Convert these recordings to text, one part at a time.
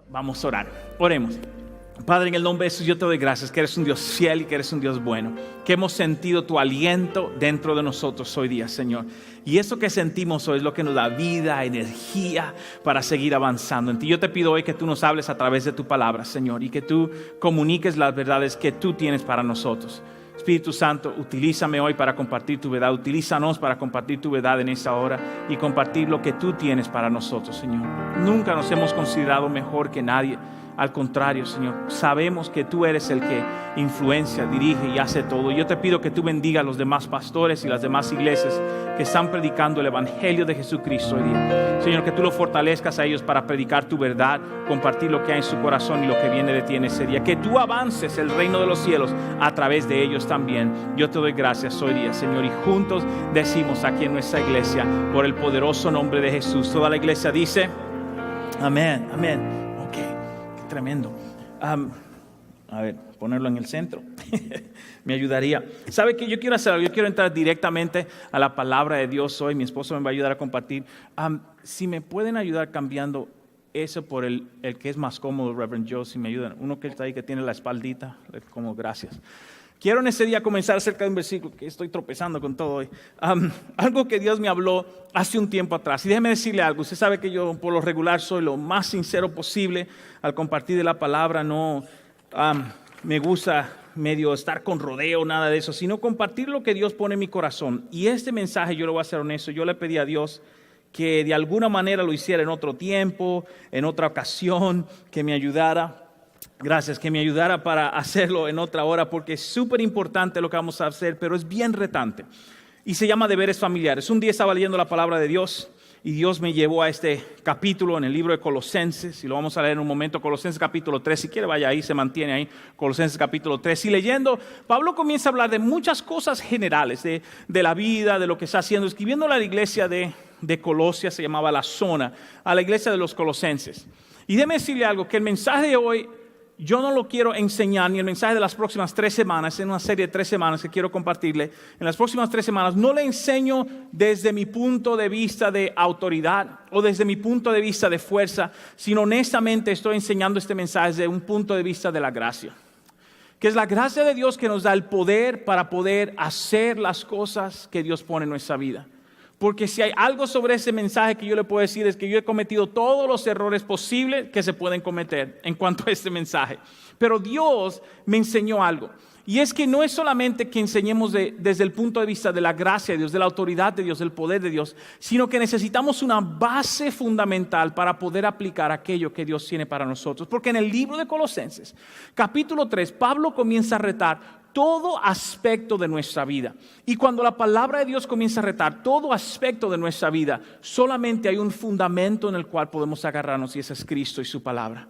Vamos a orar. Oremos. Padre, en el nombre de Jesús, yo te doy gracias que eres un Dios fiel y que eres un Dios bueno, que hemos sentido tu aliento dentro de nosotros hoy día, Señor. Y eso que sentimos hoy es lo que nos da vida, energía para seguir avanzando en ti. Yo te pido hoy que tú nos hables a través de tu palabra, Señor, y que tú comuniques las verdades que tú tienes para nosotros. Espíritu Santo, utilízame hoy para compartir tu verdad. Utilízanos para compartir tu verdad en esta hora y compartir lo que tú tienes para nosotros, Señor. Nunca nos hemos considerado mejor que nadie. Al contrario, Señor, sabemos que tú eres el que influencia, dirige y hace todo. Yo te pido que tú bendiga a los demás pastores y las demás iglesias que están predicando el evangelio de Jesucristo hoy día. Señor, que tú lo fortalezcas a ellos para predicar tu verdad, compartir lo que hay en su corazón y lo que viene de ti en ese día. Que tú avances el reino de los cielos a través de ellos también. Yo te doy gracias hoy día, Señor, y juntos decimos aquí en nuestra iglesia, por el poderoso nombre de Jesús. Toda la iglesia dice, amén, amén. Tremendo. A ver, ponerlo en el centro. Me ayudaría. ¿Sabe qué yo quiero hacer? Yo quiero entrar directamente a la palabra de Dios hoy. Mi esposo me va a ayudar a compartir. Si me pueden ayudar cambiando eso por el que es más cómodo, Reverend Joe, si me ayudan. Uno que está ahí que tiene la espaldita, como gracias. Quiero en ese día comenzar acerca de un versículo que estoy tropezando con todo hoy. Algo que Dios me habló hace un tiempo atrás. Y déjeme decirle algo. Usted sabe que yo por lo regular soy lo más sincero posible al compartir de la palabra. No me gusta medio estar con rodeo, nada de eso, sino compartir lo que Dios pone en mi corazón. Y este mensaje, yo lo voy a ser honesto, yo le pedí a Dios que de alguna manera lo hiciera en otro tiempo, en otra ocasión, que me ayudara. Gracias, que me ayudara para hacerlo en otra hora, porque es súper importante lo que vamos a hacer, pero es bien retante. Y se llama deberes familiares. Un día estaba leyendo la palabra de Dios y Dios me llevó a este capítulo en el libro de Colosenses, y lo vamos a leer en un momento. Colosenses capítulo 3, si quiere vaya ahí, se mantiene ahí. Colosenses capítulo 3. Y leyendo, Pablo comienza a hablar de muchas cosas generales, de la vida, de lo que está haciendo, escribiendo a la iglesia de Colosia, se llamaba La Zona, a la iglesia de los Colosenses. Y déjeme decirle algo, que el mensaje de hoy yo no lo quiero enseñar, ni el mensaje de las próximas 3 semanas, en una serie de 3 semanas que quiero compartirle. En las próximas 3 semanas no le enseño desde mi punto de vista de autoridad o desde mi punto de vista de fuerza, sino honestamente estoy enseñando este mensaje desde un punto de vista de la gracia. Que es la gracia de Dios que nos da el poder para poder hacer las cosas que Dios pone en nuestra vida. Porque si hay algo sobre ese mensaje que yo le puedo decir es que yo he cometido todos los errores posibles que se pueden cometer en cuanto a este mensaje. Pero Dios me enseñó algo. Y es que no es solamente que enseñemos desde el punto de vista de la gracia de Dios, de la autoridad de Dios, del poder de Dios, sino que necesitamos una base fundamental para poder aplicar aquello que Dios tiene para nosotros. Porque en el libro de Colosenses, capítulo 3, Pablo comienza a retar todo aspecto de nuestra vida. Y cuando la palabra de Dios comienza a retar todo aspecto de nuestra vida, solamente hay un fundamento en el cual podemos agarrarnos, y ese es Cristo y su palabra.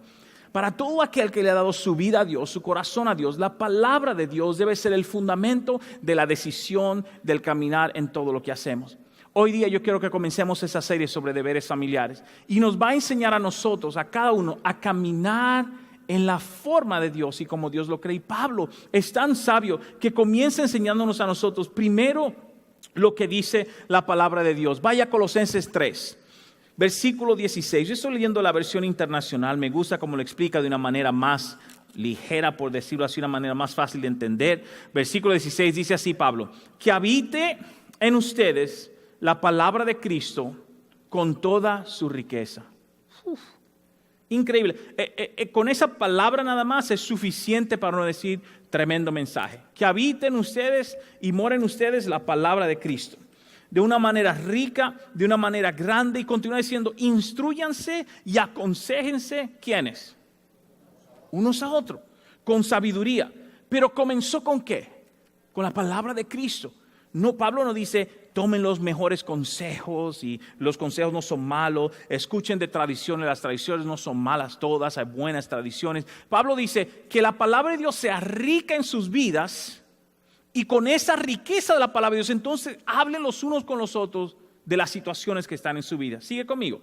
Para todo aquel que le ha dado su vida a Dios, su corazón a Dios, la palabra de Dios debe ser el fundamento de la decisión, del caminar en todo lo que hacemos. Hoy día yo quiero que comencemos esa serie sobre deberes familiares y nos va a enseñar a nosotros, a cada uno, a caminar en la forma de Dios y como Dios lo cree. Y Pablo es tan sabio que comienza enseñándonos a nosotros primero lo que dice la palabra de Dios. Vaya a Colosenses 3. Versículo 16, yo estoy leyendo la versión internacional, me gusta cómo lo explica de una manera más ligera, por decirlo así, una manera más fácil de entender. Versículo 16 dice así Pablo, que habite en ustedes la palabra de Cristo con toda su riqueza. Increíble, con esa palabra nada más es suficiente para no decir tremendo mensaje. Que habite en ustedes y more en ustedes la palabra de Cristo. De una manera rica, de una manera grande, y continúa diciendo, instrúyanse y aconséjense, ¿quiénes? Unos a otros, con sabiduría. Pero comenzó ¿con qué? Con la palabra de Cristo. No, Pablo no dice, tomen los mejores consejos, y los consejos no son malos, escuchen de tradiciones, las tradiciones no son malas todas, hay buenas tradiciones. Pablo dice que la palabra de Dios sea rica en sus vidas. Y con esa riqueza de la palabra de Dios, entonces hablen los unos con los otros de las situaciones que están en su vida. Sigue conmigo.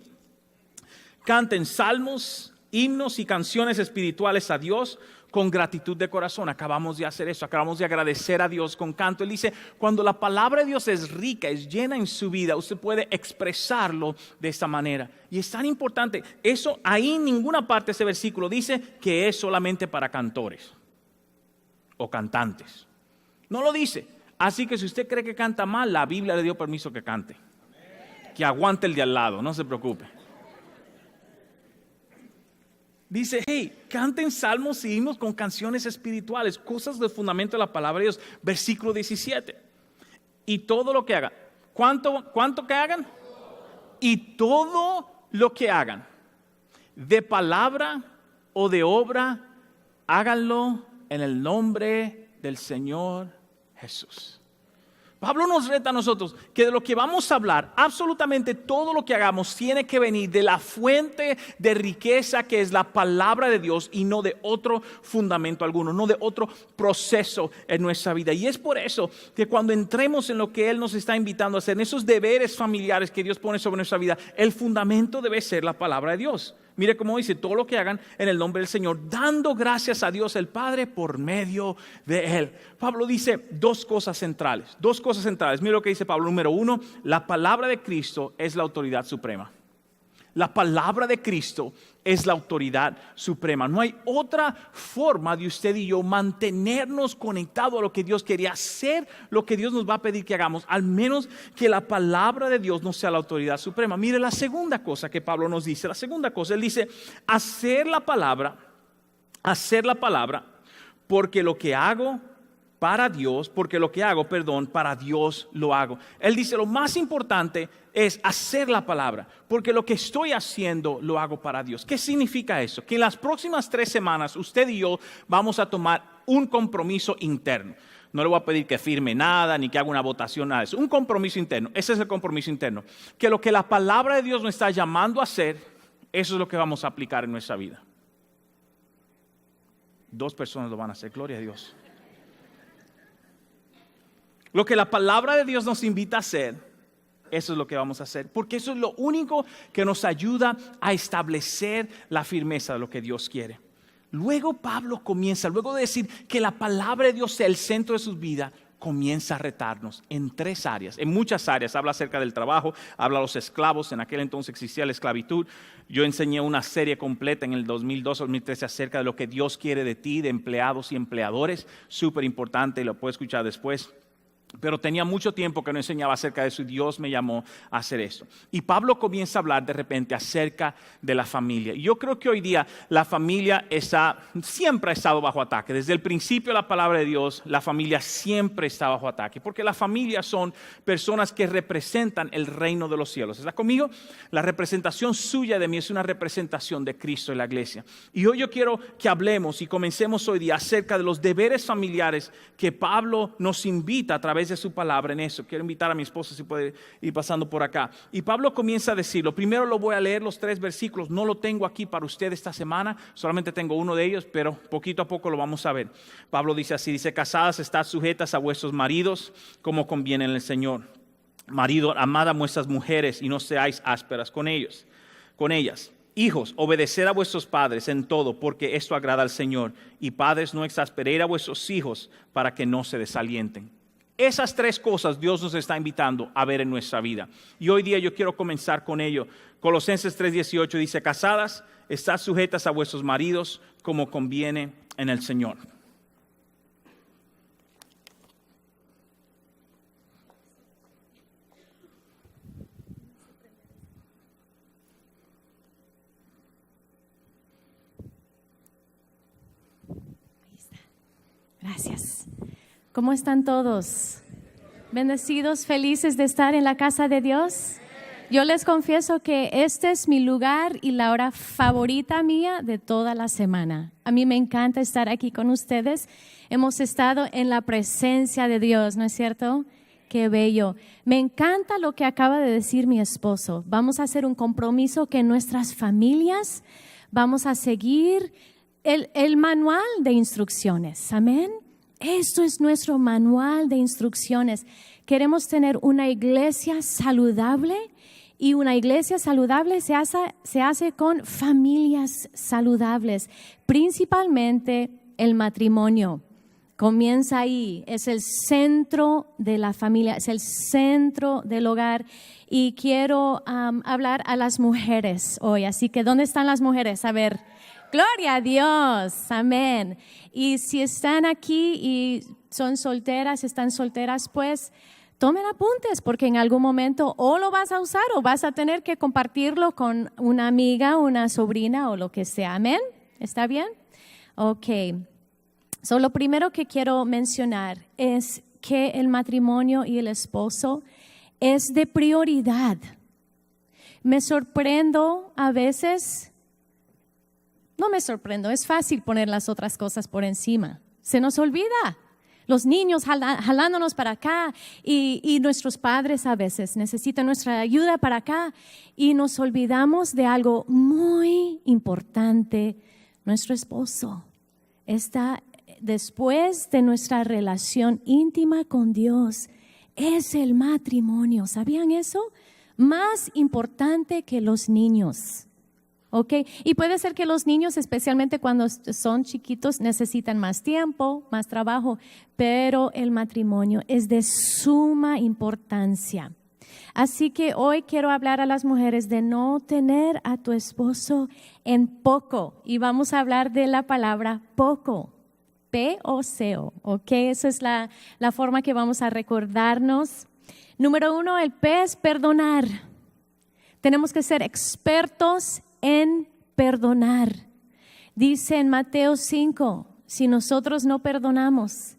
Canten salmos, himnos y canciones espirituales a Dios con gratitud de corazón. Acabamos de hacer eso, acabamos de agradecer a Dios con canto. Él dice, cuando la palabra de Dios es rica, es llena en su vida, usted puede expresarlo de esta manera. Y es tan importante, eso ahí en ninguna parte de ese versículo dice que es solamente para cantores o cantantes. No lo dice. Así que si usted cree que canta mal, la Biblia le dio permiso que cante. Que aguante el de al lado, no se preocupe. Dice, hey, canten salmos y himnos con canciones espirituales, cosas del fundamento de la palabra de Dios. Versículo 17. Y todo lo que hagan. ¿Cuánto que hagan? Y todo lo que hagan, de palabra o de obra, háganlo en el nombre del Señor Jesús. Pablo nos reta a nosotros que de lo que vamos a hablar, absolutamente todo lo que hagamos tiene que venir de la fuente de riqueza que es la palabra de Dios y no de otro fundamento alguno, no de otro proceso en nuestra vida. Y es por eso que cuando entremos en lo que Él nos está invitando a hacer, en esos deberes familiares que Dios pone sobre nuestra vida, el fundamento debe ser la palabra de Dios. Mire cómo dice, todo lo que hagan en el nombre del Señor, dando gracias a Dios el Padre por medio de Él. Pablo dice dos cosas centrales. Mire lo que dice Pablo. Número 1, la palabra de Cristo es la autoridad suprema. La palabra de Cristo es la autoridad suprema. No hay otra forma de usted y yo mantenernos conectados a lo que Dios quería hacer, lo que Dios nos va a pedir que hagamos, al menos que la palabra de Dios no sea la autoridad suprema. Mire la segunda cosa que Pablo nos dice. La segunda cosa, él dice, hacer la palabra, porque lo que hago para Dios, para Dios lo hago. Él dice, lo más importante es hacer la palabra, porque lo que estoy haciendo lo hago para Dios. ¿Qué significa eso? Que en las próximas 3 semanas usted y yo vamos a tomar un compromiso interno. No le voy a pedir que firme nada, ni que haga una votación, nada de eso. Un compromiso interno, ese es el compromiso interno. Que lo que la palabra de Dios nos está llamando a hacer, eso es lo que vamos a aplicar en nuestra vida. 2 personas lo van a hacer, gloria a Dios. Lo que la palabra de Dios nos invita a hacer, eso es lo que vamos a hacer. Porque eso es lo único que nos ayuda a establecer la firmeza de lo que Dios quiere. Luego Pablo comienza, luego de decir que la palabra de Dios sea el centro de su vida, comienza a retarnos en 3 áreas. En muchas áreas, habla acerca del trabajo, habla de los esclavos, en aquel entonces existía la esclavitud. Yo enseñé una serie completa en el 2012-2013 acerca de lo que Dios quiere de ti, de empleados y empleadores. Súper importante, y lo puedes escuchar después. Pero tenía mucho tiempo que no enseñaba acerca de eso y Dios me llamó a hacer esto. Y Pablo comienza a hablar de repente acerca de la familia. Y yo creo que hoy día la familia siempre ha estado bajo ataque. Desde el principio de la palabra de Dios, la familia siempre está bajo ataque. Porque la familia son personas que representan el reino de los cielos. ¿Está conmigo? La representación suya de mí es una representación de Cristo y la iglesia. Y hoy yo quiero que hablemos y comencemos hoy día acerca de los deberes familiares que Pablo nos invita a través de su palabra en eso. Quiero invitar a mi esposa si puede ir pasando por acá. Y Pablo comienza a decirlo. Primero lo voy a leer los 3 versículos. No lo tengo aquí para usted esta semana. Solamente tengo uno de ellos, pero poquito a poco lo vamos a ver. Pablo dice así, dice, casadas, estad sujetas a vuestros maridos como conviene en el Señor. Marido, amad a vuestras mujeres y no seáis ásperas con ellas. Hijos, obedeced a vuestros padres en todo, porque esto agrada al Señor. Y padres, no exasperéis a vuestros hijos para que no se desalienten. Esas 3 cosas Dios nos está invitando a ver en nuestra vida. Y hoy día yo quiero comenzar con ello. Colosenses 3:18 dice, casadas, estad sujetas a vuestros maridos como conviene en el Señor. Gracias. ¿Cómo están todos? ¿Bendecidos, felices de estar en la casa de Dios? Yo les confieso que este es mi lugar y la hora favorita mía de toda la semana. A mí me encanta estar aquí con ustedes. Hemos estado en la presencia de Dios, ¿no es cierto? Qué bello. Me encanta lo que acaba de decir mi esposo. Vamos a hacer un compromiso que en nuestras familias vamos a seguir el manual de instrucciones. Amén. Esto es nuestro manual de instrucciones. Queremos tener una iglesia saludable y una iglesia saludable se hace con familias saludables, principalmente el matrimonio. Comienza ahí, es el centro de la familia, es el centro del hogar. Y quiero hablar a las mujeres hoy, así que ¿dónde están las mujeres? A ver, gloria a Dios, amén. Y si están aquí y son solteras, están solteras, pues tomen apuntes, porque en algún momento o lo vas a usar o vas a tener que compartirlo con una amiga, una sobrina o lo que sea, amén. ¿Está bien? Ok. So, lo primero que quiero mencionar es que el matrimonio y el esposo es de prioridad. Me sorprendo a veces, no me sorprendo, es fácil poner las otras cosas por encima. Se nos olvida. Los niños jalándonos para acá y nuestros padres a veces necesitan nuestra ayuda para acá y nos olvidamos de algo muy importante. Nuestro esposo está después de nuestra relación íntima con Dios. Es el matrimonio. ¿Sabían eso? Más importante que los niños. ¿Ok? Y puede ser que los niños, especialmente cuando son chiquitos, necesitan más tiempo, más trabajo, pero el matrimonio es de suma importancia. Así que hoy quiero hablar a las mujeres de no tener a tu esposo en poco. Y vamos a hablar de la palabra poco. P-O-C-O, ¿ok? Esa es la forma que vamos a recordarnos. Número 1, el P es perdonar. Tenemos que ser expertos en perdonar. Dice en Mateo 5, si nosotros no perdonamos,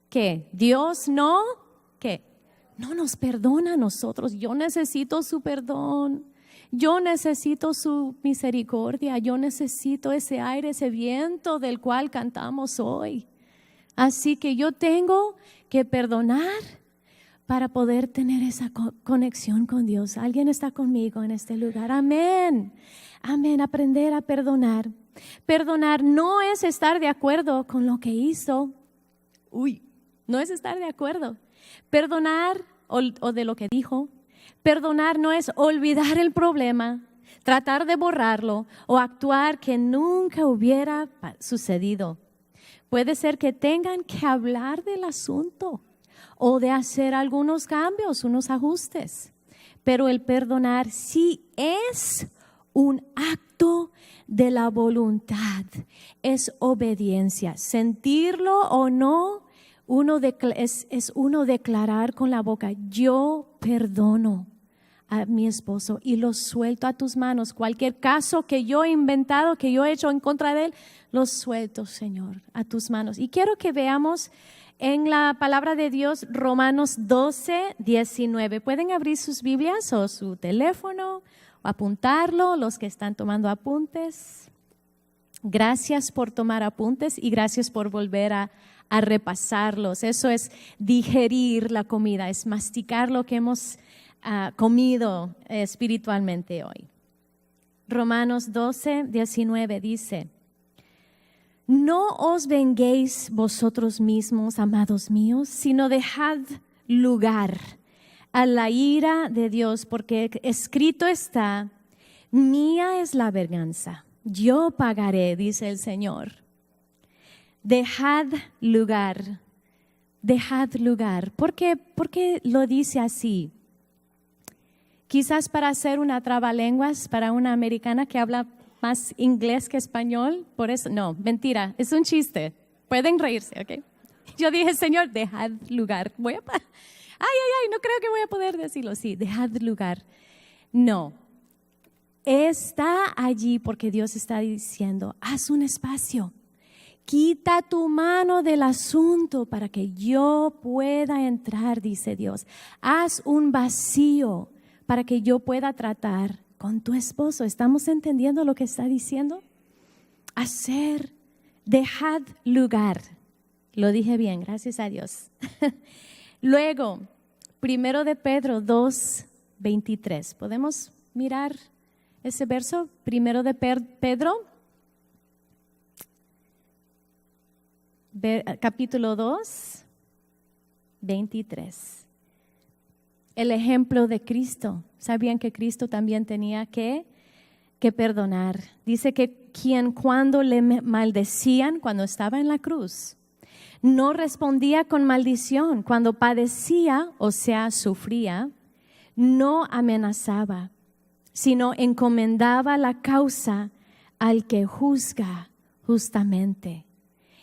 ¿qué? Dios no, ¿qué? No nos perdona a nosotros. Yo necesito su perdón. Yo necesito su misericordia, yo necesito ese aire, ese viento del cual cantamos hoy. Así que yo tengo que perdonar para poder tener esa conexión con Dios. ¿Alguien está conmigo en este lugar? Amén. Amén. Aprender a perdonar. Perdonar no es estar de acuerdo con lo que hizo. No es estar de acuerdo. Perdonar o de lo que dijo. Perdonar no es olvidar el problema, tratar de borrarlo o actuar que nunca hubiera sucedido. Puede ser que tengan que hablar del asunto o de hacer algunos cambios, unos ajustes. Pero el perdonar sí es un acto de la voluntad, es obediencia. Sentirlo o no, es uno declarar con la boca, yo perdono a mi esposo y lo suelto a tus manos. Cualquier caso que yo he inventado, que yo he hecho en contra de él, lo suelto, Señor, a tus manos. Y quiero que veamos en la palabra de Dios Romanos 12, 19. Pueden abrir sus Biblias o su teléfono o apuntarlo, los que están tomando apuntes. Gracias por tomar apuntes y gracias por volver a repasarlos. Eso es digerir la comida, es masticar lo que hemos comido espiritualmente hoy. Romanos 12, 19 dice, no os venguéis vosotros mismos, amados míos, sino dejad lugar a la ira de Dios, porque escrito está, mía es la venganza, yo pagaré, dice el Señor. Dejad lugar, dejad lugar. ¿Por qué lo dice así? Quizás para hacer una trabalenguas para una americana que habla más inglés que español, por eso, no, mentira, es un chiste, pueden reírse, ¿ok? Yo dije, Señor, dejad lugar, no creo que voy a poder decirlo así, dejad lugar. No, está allí porque Dios está diciendo, haz un espacio, quita tu mano del asunto para que yo pueda entrar, dice Dios, haz un vacío para que yo pueda tratar con tu esposo. ¿Estamos entendiendo lo que está diciendo? Dejad lugar. Lo dije bien, gracias a Dios. Luego, 1 de Pedro 2, 23. ¿Podemos mirar ese verso? 1 de Pedro, capítulo 2, 23. El ejemplo de Cristo. ¿Sabían que Cristo también tenía que que perdonar. Dice que quien cuando le maldecían, cuando estaba en la cruz, no respondía con maldición. Cuando padecía, o sea, sufría, no amenazaba, sino encomendaba la causa al que juzga justamente.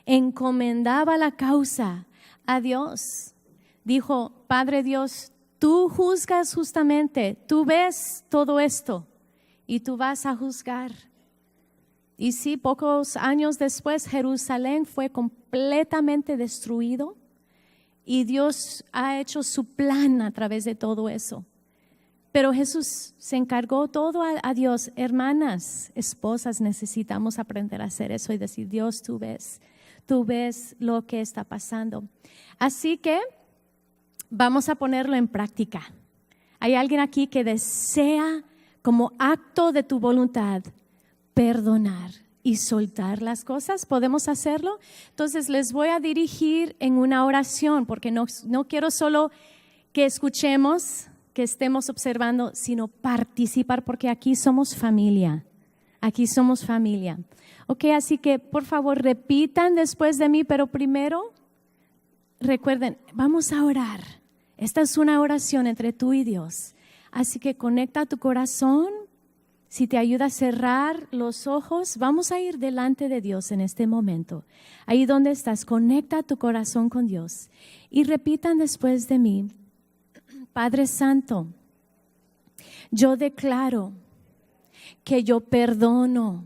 Encomendaba la causa a Dios. Dijo, Padre Dios, tú juzgas justamente, tú ves todo esto y tú vas a juzgar. Y sí, pocos años después Jerusalén fue completamente destruido y Dios ha hecho su plan a través de todo eso. Pero Jesús se encargó todo a Dios. Hermanas, esposas, necesitamos aprender a hacer eso y decir, Dios, tú ves lo que está pasando. Así que vamos a ponerlo en práctica. ¿Hay alguien aquí que desea como acto de tu voluntad perdonar y soltar las cosas? ¿Podemos hacerlo? Entonces les voy a dirigir en una oración porque no quiero solo que escuchemos, que estemos observando, sino participar porque aquí somos familia. Aquí somos familia. Ok, así que por favor repitan después de mí, pero primero recuerden, vamos a orar. Esta es una oración entre tú y Dios. Así que conecta tu corazón. Si te ayuda a cerrar los ojos, vamos a ir delante de Dios en este momento. Ahí donde estás, conecta tu corazón con Dios. Y repitan después de mí, Padre Santo, yo declaro que yo perdono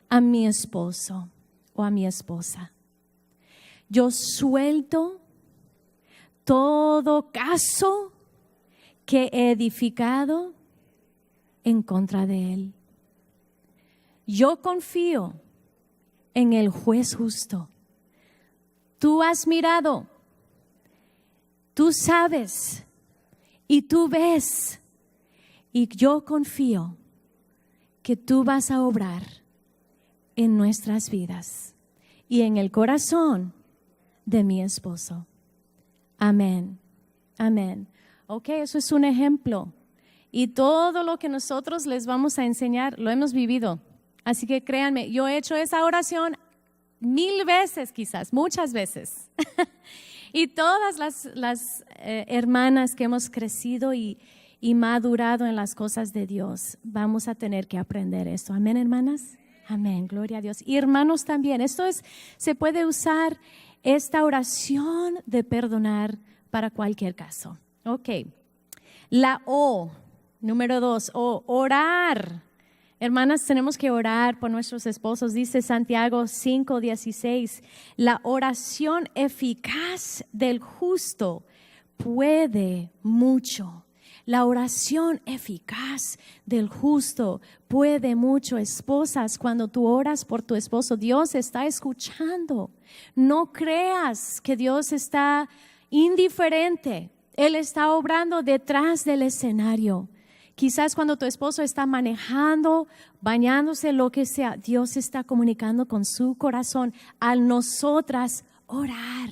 a mi esposo o a mi esposa. Yo suelto todo caso que he edificado en contra de él. Yo confío en el juez justo. Tú has mirado, tú sabes y tú ves, y yo confío que tú vas a obrar en nuestras vidas y en el corazón de mi esposo. Amén. Amén. Ok, eso es un ejemplo. Y todo lo que nosotros les vamos a enseñar lo hemos vivido. Así que créanme, yo he hecho esa oración 1000 veces quizás, muchas veces. Y todas las hermanas que hemos crecido y madurado en las cosas de Dios, vamos a tener que aprender esto. Amén, hermanas. Amén, gloria a Dios. Y hermanos también, se puede usar esta oración de perdonar para cualquier caso. Ok, la O, número 2, orar. Hermanas, tenemos que orar por nuestros esposos. Dice Santiago 5:16, la oración eficaz del justo puede mucho. La oración eficaz del justo puede mucho. Esposas, cuando tú oras por tu esposo, Dios está escuchando. No creas que Dios está indiferente. Él está obrando detrás del escenario. Quizás cuando tu esposo está manejando, bañándose, lo que sea, Dios está comunicando con su corazón al nosotras orar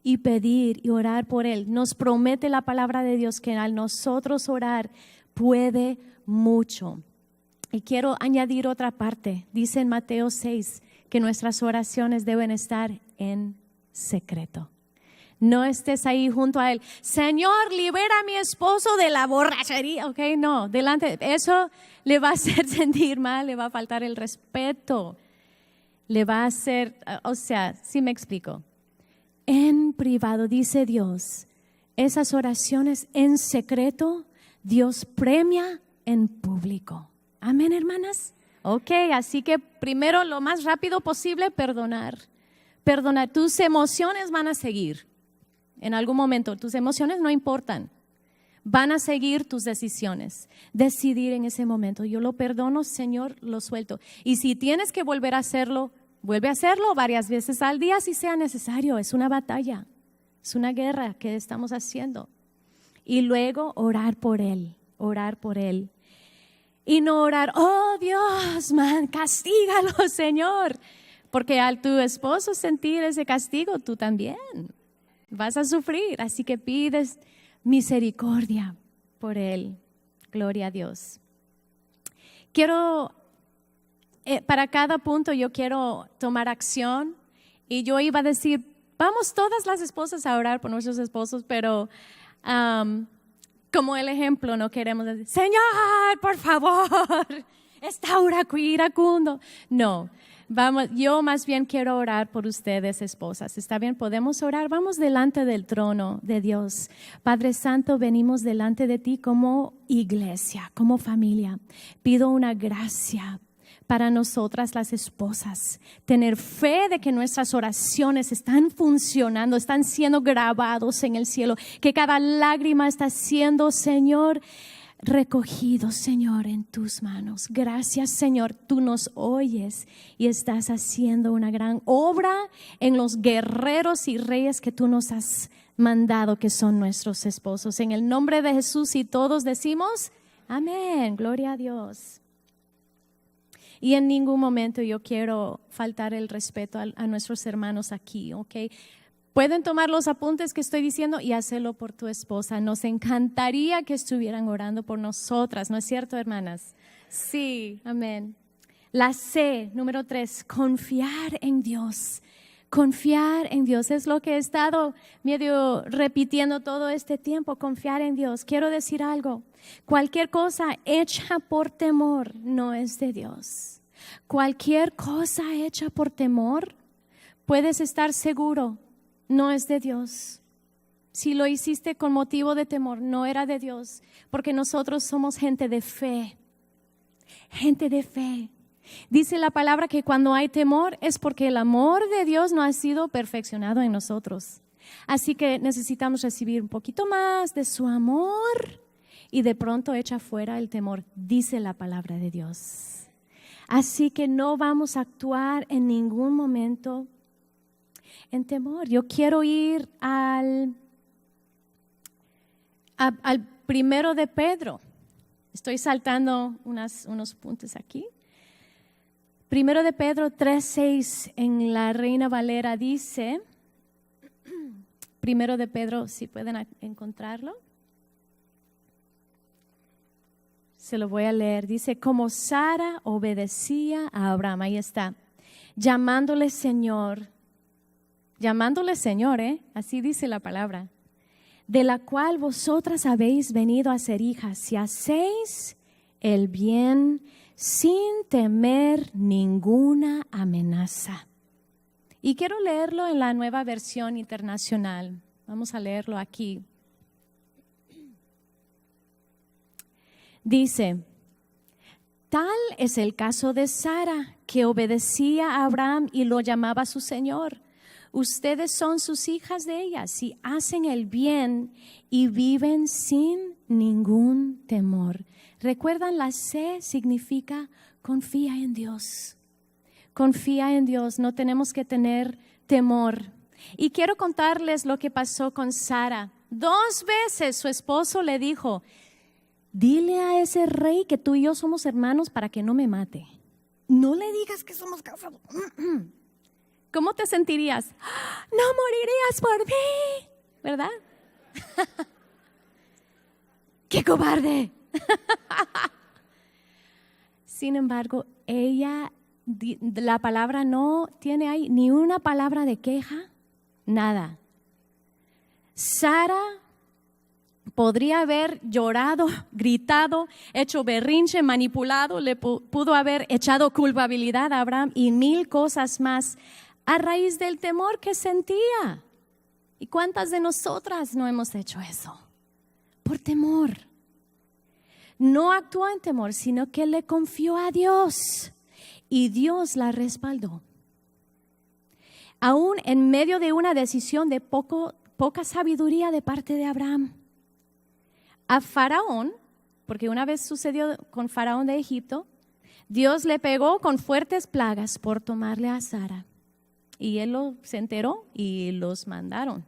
y pedir y orar por él. Nos promete la palabra de Dios que al nosotros orar puede mucho. Y quiero añadir otra parte. Dice en Mateo 6 que nuestras oraciones deben estar en secreto. No estés ahí junto a él. Señor, libera a mi esposo de la borrachería. Ok, no, delante. Eso le va a hacer sentir mal, le va a faltar el respeto. Le va a hacer, sí me explico. En privado, dice Dios, esas oraciones en secreto, Dios premia en público. Amén, hermanas. Ok, así que primero lo más rápido posible, perdonar. Perdonar, tus emociones van a seguir. En algún momento, tus emociones no importan. Van a seguir tus decisiones. Decidir en ese momento. Yo lo perdono, Señor, lo suelto. Y si tienes que volver a hacerlo, vuelve a hacerlo varias veces al día si sea necesario. Es una batalla. Es una guerra que estamos haciendo. Y luego orar por él. Orar por él. Y no orar, oh Dios, castígalo, Señor. Porque al tu esposo sentir ese castigo, tú también vas a sufrir, así que pides misericordia por él. Gloria a Dios. para cada punto yo quiero tomar acción y yo iba a decir, vamos todas las esposas a orar por nuestros esposos, pero como el ejemplo no queremos decir, Señor, por favor, restaura iracundo. No, yo más bien quiero orar por ustedes, esposas. ¿Está bien? ¿Podemos orar? Vamos delante del trono de Dios. Padre Santo, venimos delante de ti como iglesia, como familia. Pido una gracia para nosotras las esposas, tener fe de que nuestras oraciones están funcionando, están siendo grabados en el cielo, que cada lágrima está siendo, Señor, recogido, Señor, en tus manos. Gracias, Señor, tú nos oyes y estás haciendo una gran obra en los guerreros y reyes que tú nos has mandado, que son nuestros esposos. En el nombre de Jesús, y todos decimos, amén, gloria a Dios. Y en ningún momento yo quiero faltar el respeto a nuestros hermanos aquí, ¿ok? Pueden tomar los apuntes que estoy diciendo y hacerlo por tu esposa. Nos encantaría que estuvieran orando por nosotras, ¿no es cierto, hermanas? Sí, amén. La C, número 3, confiar en Dios. Confiar en Dios es lo que he estado medio repitiendo todo este tiempo, confiar en Dios. Quiero decir algo, cualquier cosa hecha por temor no es de Dios. Cualquier cosa hecha por temor, puedes estar seguro, no es de Dios. Si lo hiciste con motivo de temor, no era de Dios, porque nosotros somos gente de fe. Gente de fe. Dice la palabra que cuando hay temor es porque el amor de Dios no ha sido perfeccionado en nosotros. Así que necesitamos recibir un poquito más de su amor y de pronto echa fuera el temor, dice la palabra de Dios. Así que no vamos a actuar en ningún momento en temor. Yo quiero ir al 1 de Pedro. Estoy saltando unos puntos aquí. 1 de Pedro 3:6 en la Reina Valera dice, 1 de Pedro, si pueden encontrarlo, se lo voy a leer. Dice, como Sara obedecía a Abraham, ahí está, llamándole Señor, así dice la palabra, de la cual vosotras habéis venido a ser hijas, si hacéis el bien sin temer ninguna amenaza. Y quiero leerlo en la Nueva Versión Internacional. Vamos a leerlo aquí. Dice, tal es el caso de Sara, que obedecía a Abraham y lo llamaba su Señor. Ustedes son sus hijas de ella, si hacen el bien y viven sin ningún temor. ¿Recuerdan? La C significa confía en Dios. Confía en Dios, no tenemos que tener temor. Y quiero contarles lo que pasó con Sara. 2 veces su esposo le dijo, dile a ese rey que tú y yo somos hermanos para que no me mate. No le digas que somos casados. ¿Cómo te sentirías? No morirías por mí, ¿verdad? ¡Qué cobarde! Sin embargo, la palabra no tiene ahí ni una palabra de queja, nada. Sara podría haber llorado, gritado, hecho berrinche, manipulado, le pudo haber echado culpabilidad a Abraham y 1000 cosas más a raíz del temor que sentía. ¿Y cuántas de nosotras no hemos hecho eso? Por temor. No actuó en temor, sino que le confió a Dios y Dios la respaldó. Aún en medio de una decisión de poca sabiduría de parte de Abraham. A Faraón, porque una vez sucedió con Faraón de Egipto, Dios le pegó con fuertes plagas por tomarle a Sara. Y él se enteró y los mandaron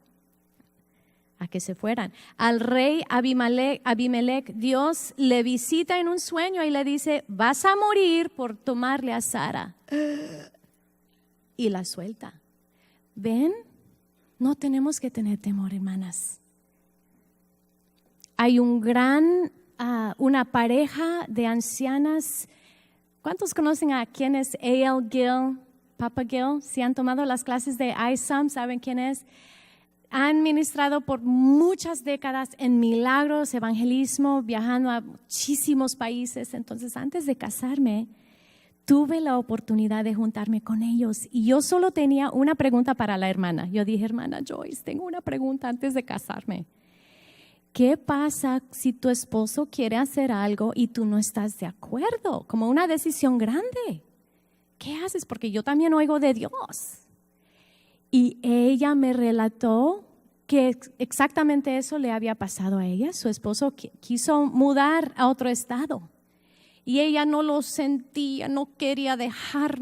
a que se fueran. Al rey Abimelech, Dios le visita en un sueño y le dice, vas a morir por tomarle a Sara. Y la suelta. ¿Ven? No tenemos que tener temor, hermanas. Hay una pareja de ancianas ¿Cuántos conocen a quién es A.L. Gill, Papa Gill? Si han tomado las clases de ISOM, ¿saben quién es? Han ministrado por muchas décadas en milagros, evangelismo, viajando a muchísimos países. Entonces, antes de casarme, tuve la oportunidad de juntarme con ellos y yo solo tenía una pregunta para la hermana. Yo dije, hermana Joyce, tengo una pregunta antes de casarme. ¿Qué pasa si tu esposo quiere hacer algo y tú no estás de acuerdo? Como una decisión grande. ¿Qué haces? Porque yo también oigo de Dios. Y ella me relató que exactamente eso le había pasado a ella. Su esposo quiso mudar a otro estado. Y ella no lo sentía, no quería dejar,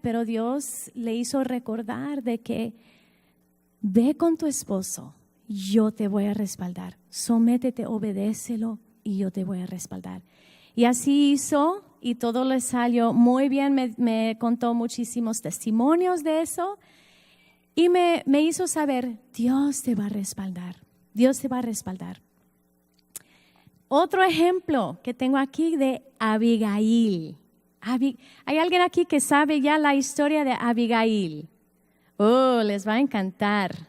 pero Dios le hizo recordar de que ve con tu esposo, yo te voy a respaldar. Sométete, obedécelo y yo te voy a respaldar. Y así hizo y todo le salió muy bien. Me contó muchísimos testimonios de eso y me hizo saber, Dios te va a respaldar, Dios te va a respaldar. Otro ejemplo que tengo aquí de Abigail. ¿Hay alguien aquí que sabe ya la historia de Abigail? Oh, les va a encantar.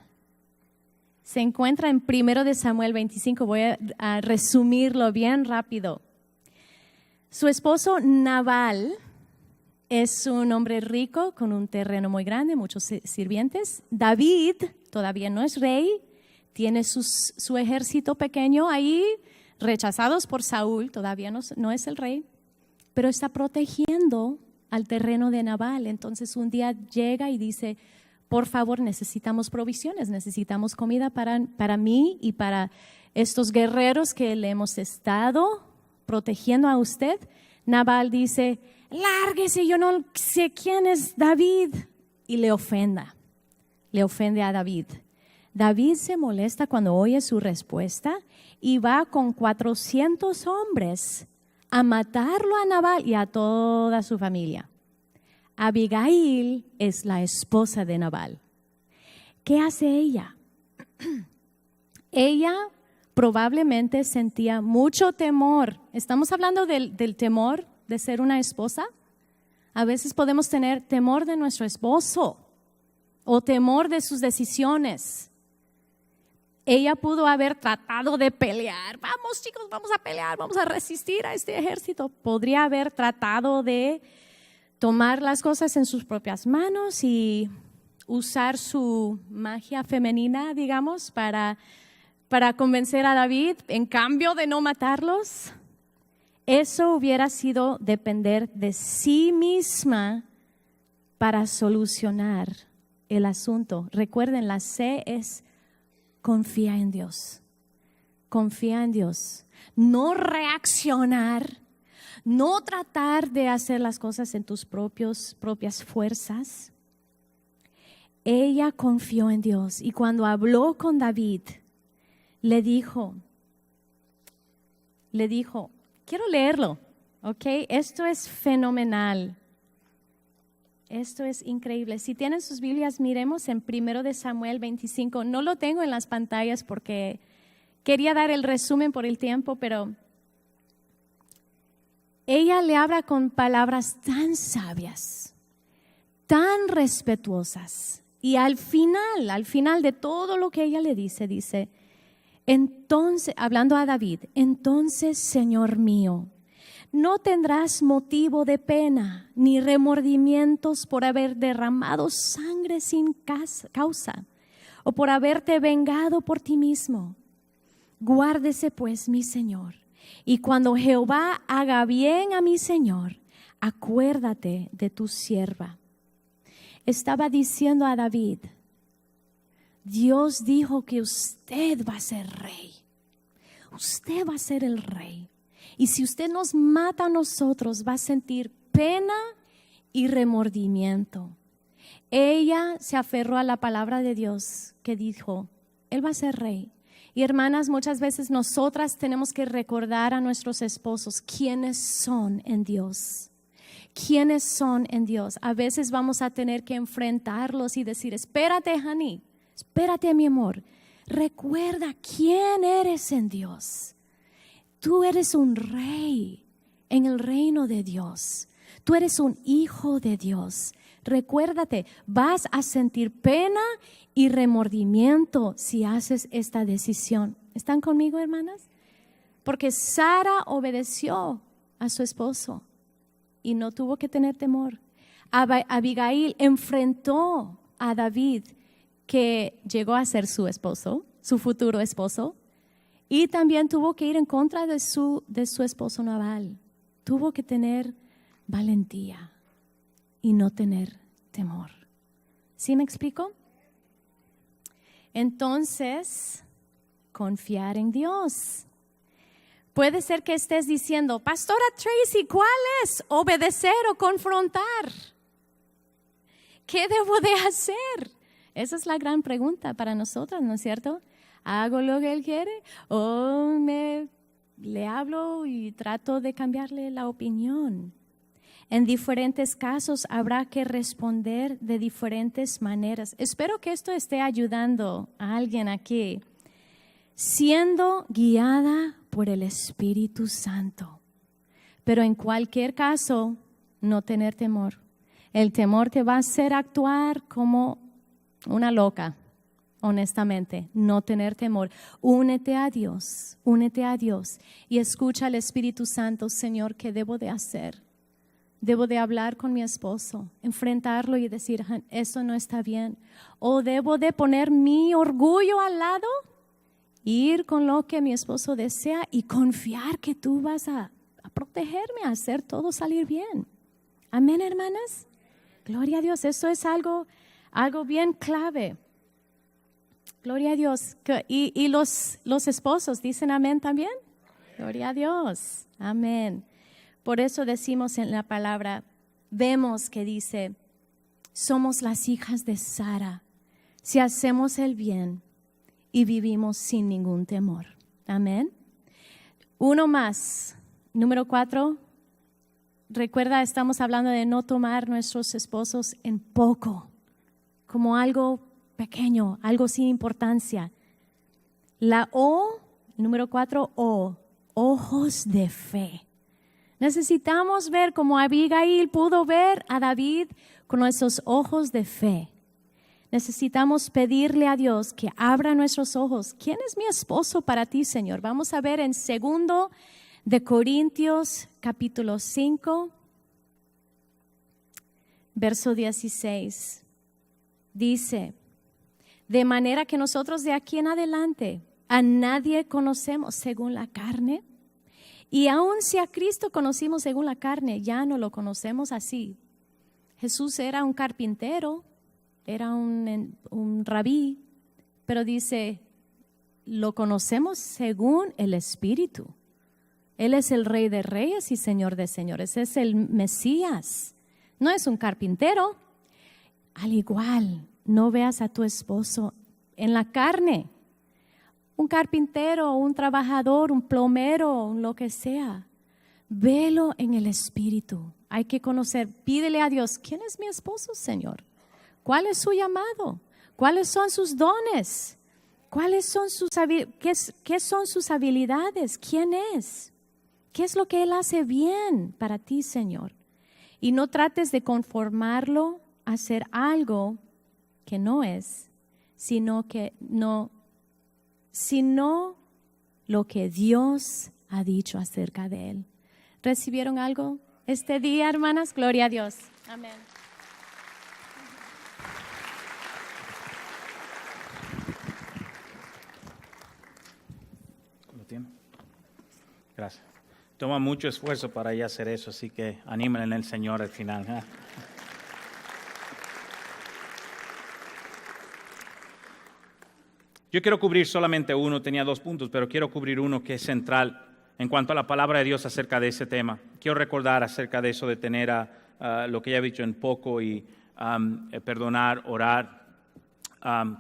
Se encuentra en 1 Samuel 25. Voy a resumirlo bien rápido. Su esposo Nabal es un hombre rico con un terreno muy grande, muchos sirvientes. David todavía no es rey, tiene su ejército pequeño ahí, rechazados por Saúl, todavía no es el rey, pero está protegiendo al terreno de Nabal. Entonces un día llega y dice, por favor, necesitamos provisiones, necesitamos comida para mí y para estos guerreros que le hemos estado protegiendo a usted. Nabal dice, lárguese, yo no sé quién es David. Y le ofende a David. David se molesta cuando oye su respuesta y va con 400 hombres a matarlo a Nabal y a toda su familia. Abigail es la esposa de Nabal. ¿Qué hace ella? Ella probablemente sentía mucho temor. Estamos hablando del temor de ser una esposa. A veces podemos tener temor de nuestro esposo o temor de sus decisiones. Ella pudo haber tratado de pelear. Vamos chicos, vamos a pelear, vamos a resistir a este ejército. Podría haber tratado de tomar las cosas en sus propias manos y usar su magia femenina, digamos, para convencer a David, en cambio de no matarlos. Eso hubiera sido depender de sí misma para solucionar el asunto. Recuerden, la C es confía en Dios. Confía en Dios. No reaccionar. No tratar de hacer las cosas en tus propias fuerzas. Ella confió en Dios y cuando habló con David, le dijo, quiero leerlo, ¿ok? Esto es fenomenal. Esto es increíble. Si tienen sus Biblias, miremos en 1 Samuel 25. No lo tengo en las pantallas porque quería dar el resumen por el tiempo, pero ella le habla con palabras tan sabias, tan respetuosas. Y al final de todo lo que ella le dice, entonces, hablando a David, entonces, Señor mío, no tendrás motivo de pena ni remordimientos por haber derramado sangre sin causa o por haberte vengado por ti mismo. Guárdese pues mi Señor. Y cuando Jehová haga bien a mi Señor, acuérdate de tu sierva. Estaba diciendo a David, Dios dijo que usted va a ser rey. Usted va a ser el rey. Y si usted nos mata a nosotros, va a sentir pena y remordimiento. Ella se aferró a la palabra de Dios que dijo, Él va a ser rey. Y hermanas, muchas veces nosotras tenemos que recordar a nuestros esposos quiénes son en Dios. ¿Quiénes son en Dios? A veces vamos a tener que enfrentarlos y decir, espérate, honey, espérate, mi amor. Recuerda quién eres en Dios. Tú eres un rey en el reino de Dios. Tú eres un hijo de Dios. Recuérdate, vas a sentir pena y remordimiento si haces esta decisión. ¿Están conmigo, hermanas? Porque Sara obedeció a su esposo y no tuvo que tener temor. Abigail enfrentó a David, que llegó a ser su esposo, su futuro esposo, y también tuvo que ir en contra de su esposo Nabal. Tuvo que tener valentía y no tener temor. ¿Sí me explico? Entonces, confiar en Dios. Puede ser que estés diciendo, Pastora Tracy, ¿cuál es? ¿Obedecer o confrontar? ¿Qué debo de hacer? Esa es la gran pregunta para nosotros, ¿no es cierto? ¿Hago lo que Él quiere o le hablo y trato de cambiarle la opinión? En diferentes casos habrá que responder de diferentes maneras. Espero que esto esté ayudando a alguien aquí. Siendo guiada por el Espíritu Santo. Pero en cualquier caso, no tener temor. El temor te va a hacer actuar como una loca, honestamente. No tener temor. Únete a Dios y escucha al Espíritu Santo. Señor, ¿qué debo de hacer? Debo de hablar con mi esposo, enfrentarlo y decir, esto no está bien. O debo de poner mi orgullo al lado, ir con lo que mi esposo desea y confiar que tú vas a protegerme, a hacer todo salir bien. Amén, hermanas. Gloria a Dios. Eso es algo bien clave. Gloria a Dios. Y los esposos dicen amén también. Gloria a Dios. Amén. Por eso decimos en la palabra, vemos que dice, somos las hijas de Sara, si hacemos el bien y vivimos sin ningún temor. Amén. Uno más. Número 4. Recuerda, estamos hablando de no tomar nuestros esposos en poco, como algo pequeño, algo sin importancia. La O, número 4, O, ojos de fe. Necesitamos ver como Abigail pudo ver a David con nuestros ojos de fe. Necesitamos pedirle a Dios que abra nuestros ojos. ¿Quién es mi esposo para ti, Señor? Vamos a ver en 2 de Corintios, capítulo 5, verso 16. Dice, de manera que nosotros de aquí en adelante a nadie conocemos según la carne. Y aun si a Cristo conocimos según la carne, ya no lo conocemos así. Jesús era un carpintero, era un rabí, pero dice, lo conocemos según el Espíritu. Él es el Rey de Reyes y Señor de Señores, es el Mesías, no es un carpintero. Al igual, no veas a tu esposo en la carne. Un carpintero, un trabajador, un plomero, lo que sea. Velo en el Espíritu. Hay que conocer, pídele a Dios, ¿quién es mi esposo, Señor? ¿Cuál es su llamado? ¿Cuáles son sus dones? ¿Qué son sus habilidades? ¿Quién es? ¿Qué es lo que Él hace bien para ti, Señor? Y no trates de conformarlo a hacer algo que no es, sino lo que Dios ha dicho acerca de Él. ¿Recibieron algo este día, hermanas? Gloria a Dios. Amén. ¿Lo tiene? Gracias. Toma mucho esfuerzo para ya hacer eso, así que anímenle en el Señor al final. ¿Eh? Yo quiero cubrir solamente uno, tenía 2 puntos, pero quiero cubrir uno que es central en cuanto a la palabra de Dios acerca de ese tema. Quiero recordar acerca de eso de tener lo que ya he dicho en poco y perdonar, orar,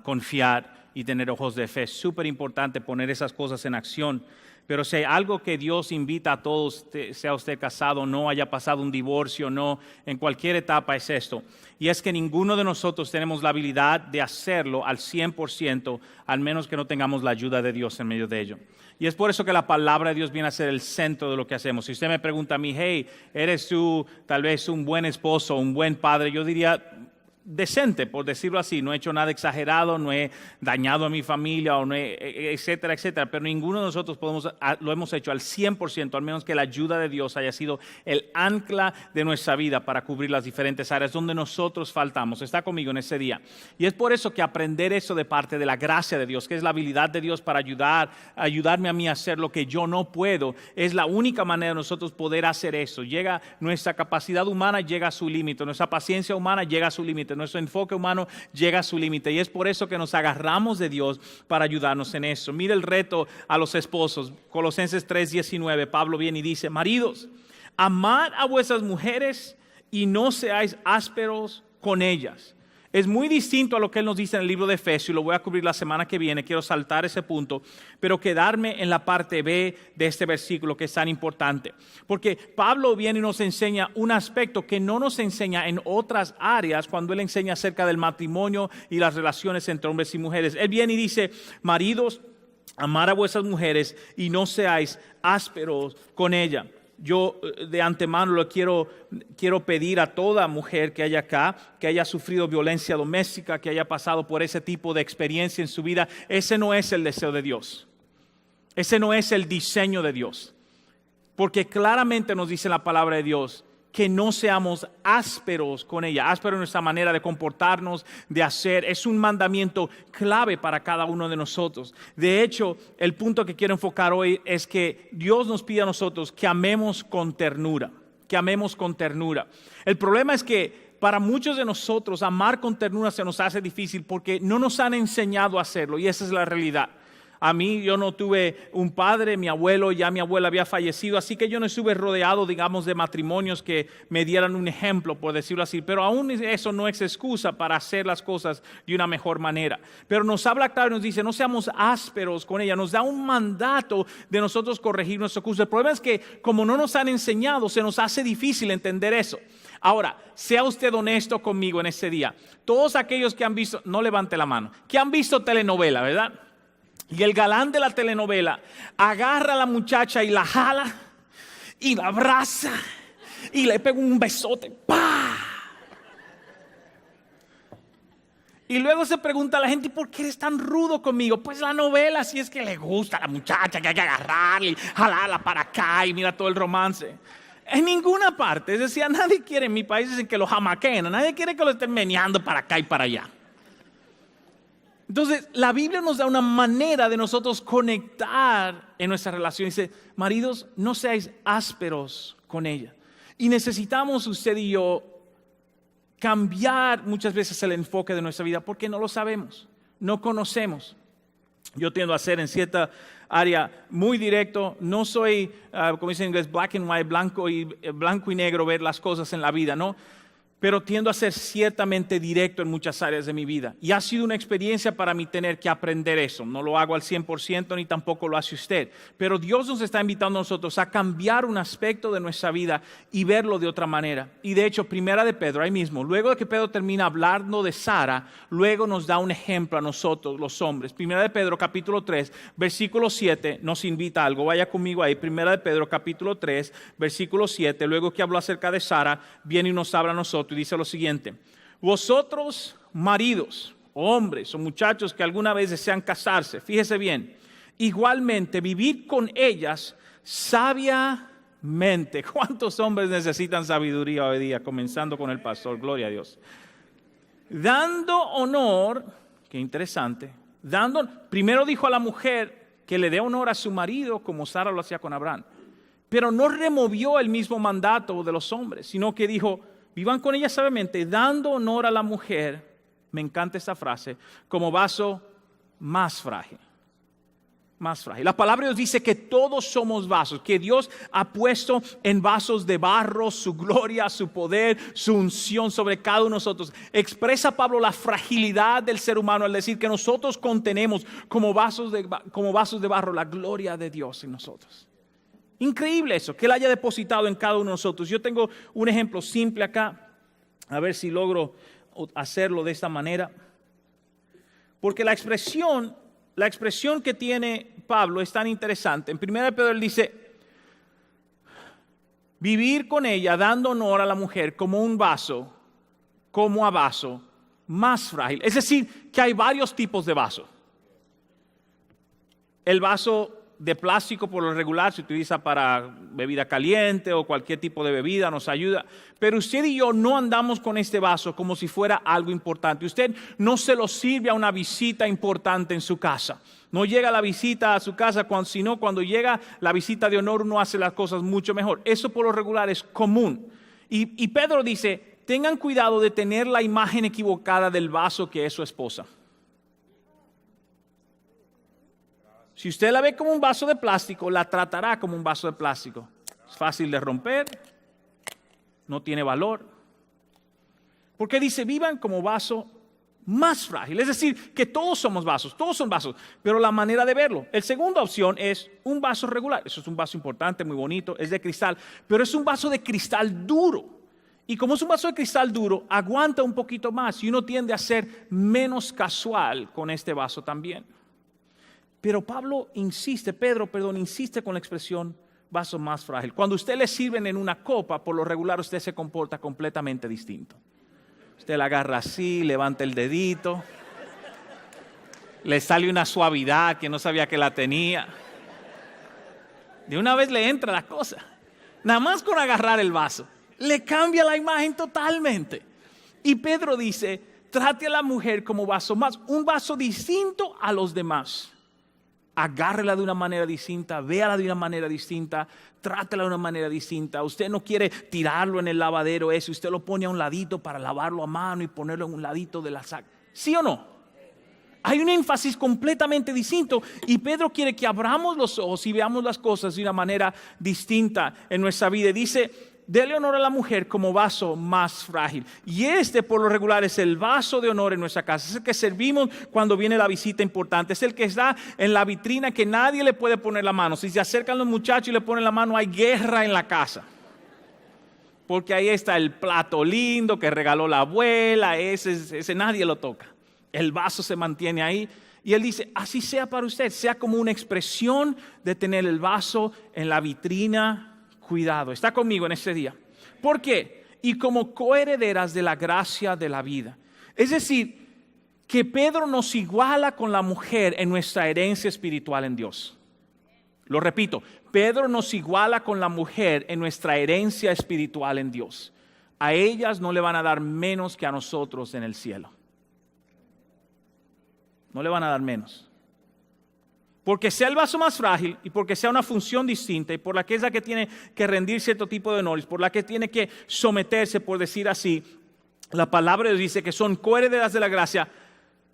confiar y tener ojos de fe. Es súper importante poner esas cosas en acción. Pero si hay algo que Dios invita a todos, sea usted casado, no haya pasado un divorcio, no, en cualquier etapa es esto. Y es que ninguno de nosotros tenemos la habilidad de hacerlo al 100%, al menos que no tengamos la ayuda de Dios en medio de ello. Y es por eso que la palabra de Dios viene a ser el centro de lo que hacemos. Si usted me pregunta a mí, hey, ¿eres tú tal vez un buen esposo, un buen padre? Yo diría, decente, por decirlo así. No he hecho nada exagerado, no he dañado a mi familia, o no etcétera, etcétera. Pero ninguno de nosotros lo hemos hecho al 100%, al menos que la ayuda de Dios haya sido el ancla de nuestra vida para cubrir las diferentes áreas donde nosotros faltamos. Está conmigo en ese día. Y es por eso que aprender eso de parte de la gracia de Dios, que es la habilidad de Dios para ayudarme a mí a hacer lo que yo no puedo, es la única manera de nosotros poder hacer eso. Llega nuestra capacidad humana, llega a su límite. Nuestra paciencia humana llega a su límite. Nuestro enfoque humano llega a su límite y es por eso que nos agarramos de Dios para ayudarnos en eso. Mira el reto a los esposos. Colosenses 3:19, Pablo viene y dice, maridos, amad a vuestras mujeres y no seáis ásperos con ellas. Es muy distinto a lo que él nos dice en el libro de Efesios, y lo voy a cubrir la semana que viene, quiero saltar ese punto, pero quedarme en la parte B de este versículo que es tan importante. Porque Pablo viene y nos enseña un aspecto que no nos enseña en otras áreas cuando él enseña acerca del matrimonio y las relaciones entre hombres y mujeres. Él viene y dice, maridos, amad a vuestras mujeres y no seáis ásperos con ellas. Yo de antemano lo quiero pedir a toda mujer que haya acá, que haya sufrido violencia doméstica, que haya pasado por ese tipo de experiencia en su vida. Ese no es el deseo de Dios. Ese no es el diseño de Dios. Porque claramente nos dice la palabra de Dios que no seamos ásperos con ella. Áspero en nuestra manera de comportarnos, de hacer. Es un mandamiento clave para cada uno de nosotros. De hecho, el punto que quiero enfocar hoy es que Dios nos pide a nosotros que amemos con ternura. Que amemos con ternura. El problema es que para muchos de nosotros amar con ternura se nos hace difícil porque no nos han enseñado a hacerlo y esa es la realidad. A mí yo no tuve un padre, mi abuela había fallecido, así que yo no estuve rodeado, digamos, de matrimonios que me dieran un ejemplo, por decirlo así. Pero aún eso no es excusa para hacer las cosas de una mejor manera. Pero nos habla claro y nos dice, no seamos ásperos con ella. Nos da un mandato de nosotros corregir nuestro curso. El problema es que como no nos han enseñado, se nos hace difícil entender eso. Ahora, sea usted honesto conmigo en este día. Todos aquellos que han visto, no levante la mano, que han visto telenovela, ¿verdad? Y el galán de la telenovela agarra a la muchacha y la jala y la abraza y le pega un besote. ¡Pah! Y luego se pregunta a la gente, ¿por qué eres tan rudo conmigo? Pues la novela, si es que le gusta a la muchacha, que hay que agarrarla y jalarla para acá y mira todo el romance. En ninguna parte, es decir, nadie quiere, en mi país dicen que lo jamaqueen, nadie quiere que lo estén meneando para acá y para allá. Entonces, la Biblia nos da una manera de nosotros conectar en nuestra relación. Dice, maridos, no seáis ásperos con ella. Y necesitamos usted y yo cambiar muchas veces el enfoque de nuestra vida porque no lo sabemos, no conocemos. Yo tiendo a ser en cierta área muy directo. No soy, como dice en inglés, black and white, blanco y negro, ver las cosas en la vida, ¿no? Pero tiendo a ser ciertamente directo en muchas áreas de mi vida. Y ha sido una experiencia para mí tener que aprender eso. No lo hago al 100% ni tampoco lo hace usted. Pero Dios nos está invitando a nosotros a cambiar un aspecto de nuestra vida y verlo de otra manera. Y de hecho, Primera de Pedro, ahí mismo, luego de que Pedro termina hablando de Sara, luego nos da un ejemplo a nosotros, los hombres. Primera de Pedro, capítulo 3, versículo 7, nos invita a algo. Vaya conmigo ahí. Primera de Pedro, capítulo 3, versículo 7, luego que habló acerca de Sara, viene y nos habla a nosotros. Y dice lo siguiente: vosotros maridos, hombres o muchachos que alguna vez desean casarse, fíjese bien, igualmente vivid con ellas sabiamente. ¿Cuántos hombres necesitan sabiduría hoy día? Comenzando con el pastor, gloria a Dios. Dando honor, qué interesante, primero dijo a la mujer que le dé honor a su marido como Sara lo hacía con Abraham, pero no removió el mismo mandato de los hombres, sino que dijo, vivan con ella sabiamente, dando honor a la mujer, me encanta esta frase, como vaso más frágil. más frágil. La palabra de Dios dice que todos somos vasos, que Dios ha puesto en vasos de barro su gloria, su poder, su unción sobre cada uno de nosotros. Expresa Pablo la fragilidad del ser humano al decir que nosotros contenemos como vasos de barro la gloria de Dios en nosotros. Increíble eso, que Él haya depositado en cada uno de nosotros. Yo tengo un ejemplo simple acá, a ver si logro hacerlo de esta manera. Porque la expresión que tiene Pablo es tan interesante. En 1 Pedro él dice, vivir con ella dando honor a la mujer como un vaso, como a vaso más frágil. Es decir, que hay varios tipos de vaso. El vaso de plástico por lo regular se utiliza para bebida caliente o cualquier tipo de bebida, nos ayuda. Pero usted y yo no andamos con este vaso como si fuera algo importante. Usted no se lo sirve a una visita importante en su casa. No llega la visita a su casa, sino cuando llega la visita de honor uno hace las cosas mucho mejor. Eso por lo regular es común. Y Pedro dice, tengan cuidado de tener la imagen equivocada del vaso que es su esposa. Si usted la ve como un vaso de plástico, la tratará como un vaso de plástico. Es fácil de romper, no tiene valor. Porque dice, vivan como vaso más frágil. Es decir, que todos somos vasos, todos son vasos, pero la manera de verlo. La segunda opción es un vaso regular. Eso es un vaso importante, muy bonito, es de cristal, pero es un vaso de cristal duro. Y como es un vaso de cristal duro, aguanta un poquito más y uno tiende a ser menos casual con este vaso también. Pero Pedro insiste con la expresión vaso más frágil. Cuando usted le sirven en una copa, por lo regular usted se comporta completamente distinto. Usted la agarra así, levanta el dedito, le sale una suavidad que no sabía que la tenía. De una vez le entra la cosa. Nada más con agarrar el vaso, le cambia la imagen totalmente. Y Pedro dice, trate a la mujer como un vaso distinto a los demás. Agárrela de una manera distinta, véala de una manera distinta, trátela de una manera distinta. Usted no quiere tirarlo en el lavadero ese, usted lo pone a un ladito para lavarlo a mano y ponerlo en un ladito de la saca. ¿Sí o no? Hay un énfasis completamente distinto y Pedro quiere que abramos los ojos y veamos las cosas de una manera distinta en nuestra vida. Dice, dele honor a la mujer como vaso más frágil. Y por lo regular, es el vaso de honor en nuestra casa. Es el que servimos cuando viene la visita importante. Es el que está en la vitrina que nadie le puede poner la mano. Si se acercan los muchachos y le ponen la mano, hay guerra en la casa. Porque ahí está el plato lindo que regaló la abuela. Ese nadie lo toca. El vaso se mantiene ahí. Y él dice, así sea para usted. Sea como una expresión de tener el vaso en la vitrina. Cuidado, está conmigo en este día. ¿Por qué? Y como coherederas de la gracia de la vida. Es decir, que Pedro nos iguala con la mujer en nuestra herencia espiritual en Dios. Lo repito, Pedro nos iguala con la mujer en nuestra herencia espiritual en Dios. A ellas no le van a dar menos que a nosotros en el cielo. No le van a dar menos. Porque sea el vaso más frágil y porque sea una función distinta y por la que es la que tiene que rendir cierto tipo de honores, por la que tiene que someterse, por decir así, la palabra de Dios dice que son coherederas de la gracia.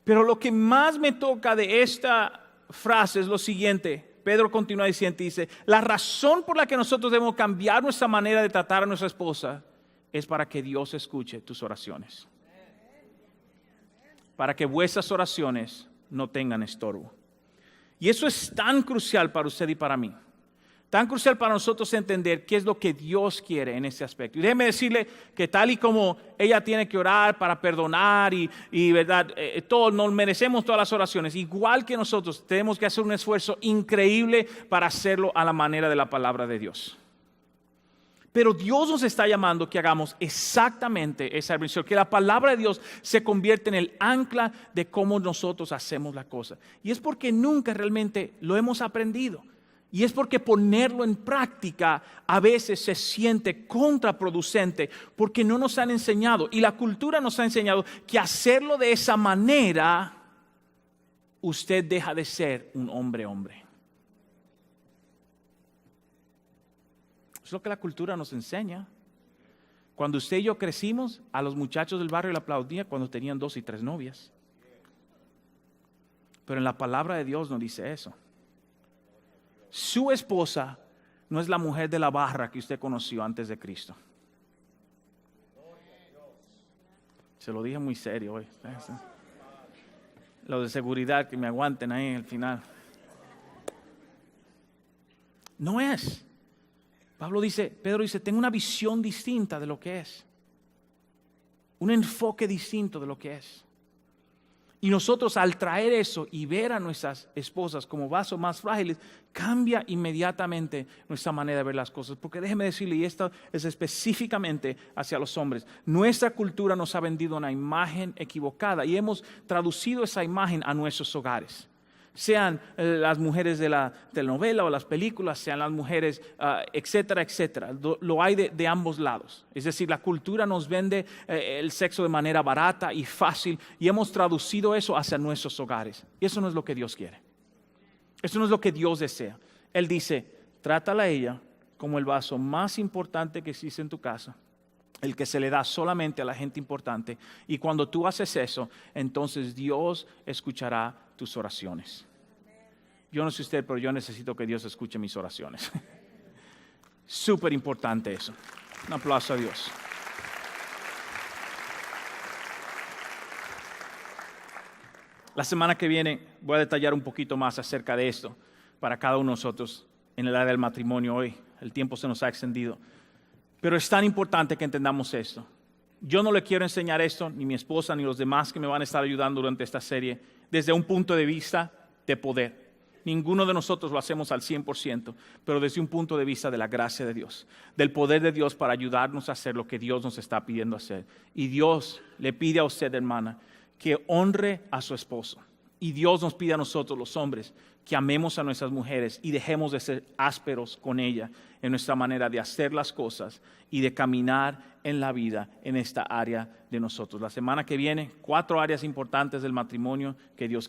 Pero lo que más me toca de esta frase es lo siguiente. Pedro continúa diciendo, dice, la razón por la que nosotros debemos cambiar nuestra manera de tratar a nuestra esposa es para que Dios escuche tus oraciones. Para que vuestras oraciones no tengan estorbo. Y eso es tan crucial para usted y para mí. Tan crucial para nosotros entender qué es lo que Dios quiere en ese aspecto. Y déjeme decirle que tal y como ella tiene que orar para perdonar y verdad, todos nos merecemos todas las oraciones. Igual que nosotros tenemos que hacer un esfuerzo increíble para hacerlo a la manera de la palabra de Dios. Pero Dios nos está llamando que hagamos exactamente esa versión, que la palabra de Dios se convierta en el ancla de cómo nosotros hacemos la cosa. Y es porque nunca realmente lo hemos aprendido. Y es porque ponerlo en práctica a veces se siente contraproducente porque no nos han enseñado. Y la cultura nos ha enseñado que hacerlo de esa manera, usted deja de ser un hombre. Es lo que la cultura nos enseña. Cuando usted y yo crecimos, a los muchachos del barrio le aplaudían cuando tenían 2 y 3 novias. Pero en la palabra de Dios no dice eso. su esposa no es la mujer de la barra que usted conoció antes de Cristo. Se lo dije muy serio hoy. Los de seguridad que me aguanten ahí al final. No es. Pedro dice, tengo una visión distinta de lo que es. Un enfoque distinto de lo que es. Y nosotros al traer eso y ver a nuestras esposas como vasos más frágiles, cambia inmediatamente nuestra manera de ver las cosas. Porque déjeme decirle, y esto es específicamente hacia los hombres, nuestra cultura nos ha vendido una imagen equivocada y hemos traducido esa imagen a nuestros hogares. Sean las mujeres de la telenovela o las películas, sean las mujeres, etcétera, etcétera. Lo hay de ambos lados. Es decir, la cultura nos vende el sexo de manera barata y fácil y hemos traducido eso hacia nuestros hogares. Y eso no es lo que Dios quiere. Eso no es lo que Dios desea. Él dice, trátala a ella como el vaso más importante que existe en tu casa, el que se le da solamente a la gente importante. Y cuando tú haces eso, entonces Dios escuchará tus oraciones. Yo no sé usted, pero yo necesito que Dios escuche mis oraciones. Súper importante eso. Un aplauso a Dios. La semana que viene voy a detallar un poquito más acerca de esto para cada uno de nosotros en el área del matrimonio hoy. El tiempo se nos ha extendido. Pero es tan importante que entendamos esto. Yo no le quiero enseñar esto, ni mi esposa, ni los demás que me van a estar ayudando durante esta serie, desde un punto de vista de poder. Ninguno de nosotros lo hacemos al 100%, pero desde un punto de vista de la gracia de Dios, del poder de Dios para ayudarnos a hacer lo que Dios nos está pidiendo hacer. Y Dios le pide a usted, hermana, que honre a su esposo. Y Dios nos pide a nosotros, los hombres, que amemos a nuestras mujeres y dejemos de ser ásperos con ella en nuestra manera de hacer las cosas y de caminar en la vida en esta área de nosotros. La semana que viene, 4 áreas importantes del matrimonio que Dios